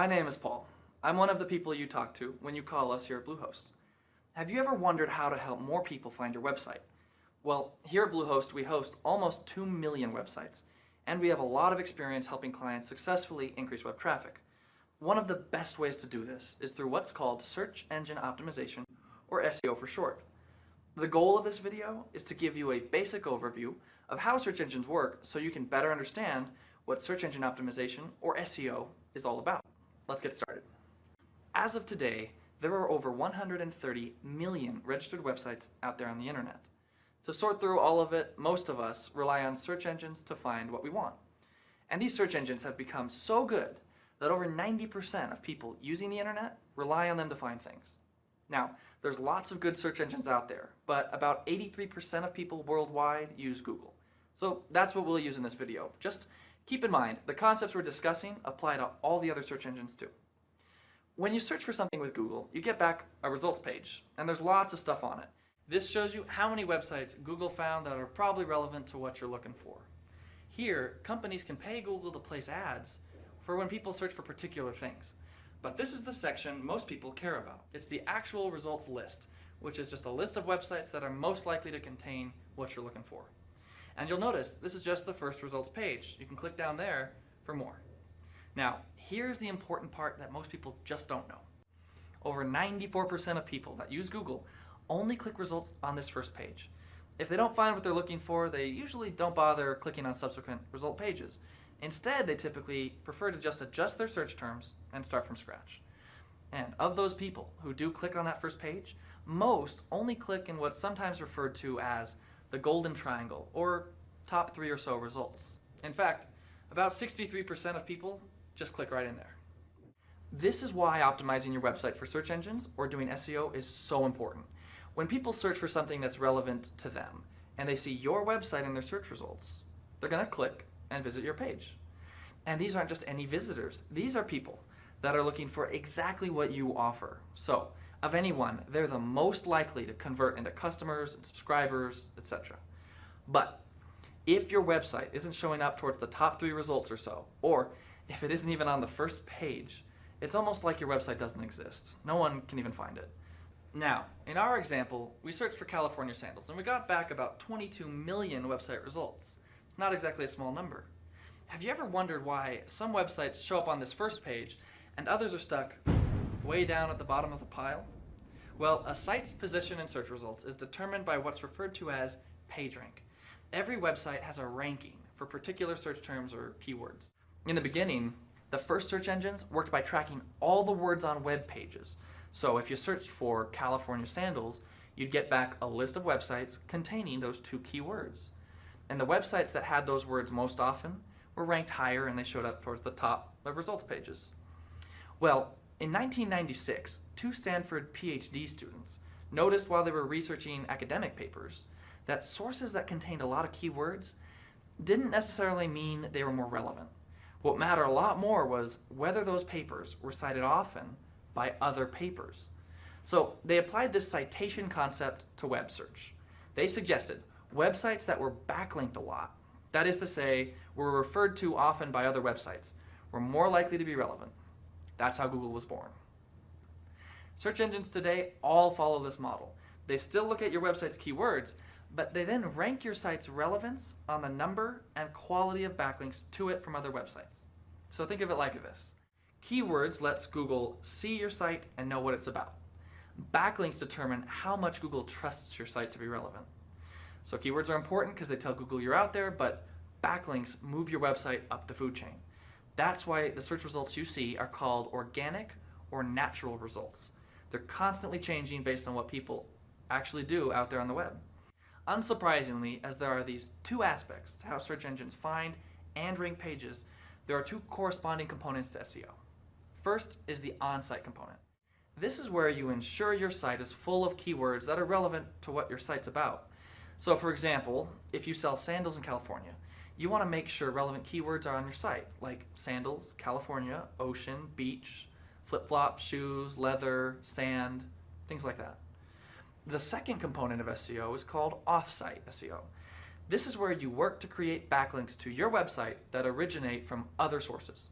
name is Paul. I'm one of the people you talk to when you call us here at Bluehost. Have you ever wondered how to help more people find your website? Well, here at Bluehost, we host almost 2 million websites, and we have a lot of experience helping clients successfully increase web traffic. One of the best ways to do this is through what's called search engine optimization, or SEO for short. The goal of this video is to give you a basic overview of how search engines work so you can better understand what search engine optimization, or SEO, is all about. Let's get started. As of today, there are over 130 million registered websites out there on the internet. To sort through all of it, most of us rely on search engines to find what we want. And these search engines have become so good that over 90% of people using the internet rely on them to find things. Now, there's lots of good search engines out there, but about 83% of people worldwide use Google. So that's what we'll use in this video. Just keep in mind, the concepts we're discussing apply to all the other search engines too. When you search for something with Google, you get back a results page, and there's lots of stuff on it. This shows you how many websites Google found that are probably relevant to what you're looking for. Here, companies can pay Google to place ads for when people search for particular things. But this is the section most people care about. It's the actual results list, which is just a list of websites that are most likely to contain what you're looking for. And you'll notice this is just the first results page. You can click down there for more. Now, here's the important part that most people just don't know. Over 94% of people that use Google only click results on this first page. If they don't find what they're looking for, they usually don't bother clicking on subsequent result pages. Instead, they typically prefer to just adjust their search terms and start from scratch. And of those people who do click on that first page, most only click in what's sometimes referred to as the golden triangle, or top 3 or so results. In fact, about 63% of people just click right in there. This is why optimizing your website for search engines or doing SEO is so important. When people search for something that's relevant to them and they see your website in their search results, they're going to click and visit your page. And these aren't just any visitors. These are people that are looking for exactly what you offer. So, of anyone, they're the most likely to convert into customers and subscribers, etc. But if your website isn't showing up towards the top 3 results or so, or if it isn't even on the first page, it's almost like your website doesn't exist. No one can even find it. Now, in our example, we searched for California sandals, and we got back about 22 million website results. It's not exactly a small number. Have you ever wondered why some websites show up on this first page and others are stuck way down at the bottom of the pile? Well, a site's position in search results is determined by what's referred to as PageRank. Every website has a ranking for particular search terms or keywords. In the beginning, the first search engines worked by tracking all the words on web pages. So if you searched for California sandals, you'd get back a list of websites containing those 2 keywords. And the websites that had those words most often were ranked higher, and they showed up towards the top of results pages. Well, in 1996, 2 Stanford PhD students noticed while they were researching academic papers that sources that contained a lot of keywords didn't necessarily mean they were more relevant. What mattered a lot more was whether those papers were cited often by other papers. So they applied this citation concept to web search. They suggested websites that were backlinked a lot, that is to say, were referred to often by other websites, were more likely to be relevant. That's how Google was born. Search engines today all follow this model. They still look at your website's keywords, but they then rank your site's relevance on the number and quality of backlinks to it from other websites. So think of it like this. Keywords lets Google see your site and know what it's about. Backlinks determine how much Google trusts your site to be relevant. So keywords are important because they tell Google you're out there, but backlinks move your website up the food chain. That's why the search results you see are called organic or natural results. They're constantly changing based on what people actually do out there on the web. Unsurprisingly, as there are these 2 aspects to how search engines find and rank pages, there are 2 corresponding components to SEO. First is the on-site component. This is where you ensure your site is full of keywords that are relevant to what your site's about. So for example, if you sell sandals in California, you want to make sure relevant keywords are on your site, like sandals, California, ocean, beach, flip-flops, shoes, leather, sand, things like that. The second component of SEO is called off-site SEO. This is where you work to create backlinks to your website that originate from other sources.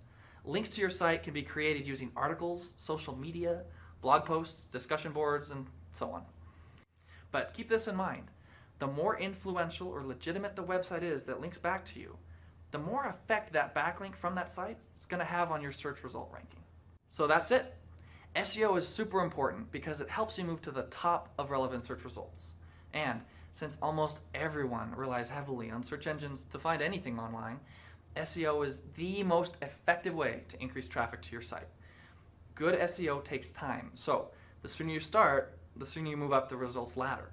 Links to your site can be created using articles, social media, blog posts, discussion boards, and so on. But keep this in mind. The more influential or legitimate the website is that links back to you, the more effect that backlink from that site is going to have on your search result ranking. So that's it. SEO is super important because it helps you move to the top of relevant search results. And since almost everyone relies heavily on search engines to find anything online, SEO is the most effective way to increase traffic to your site. Good SEO takes time, so the sooner you start, the sooner you move up the results ladder.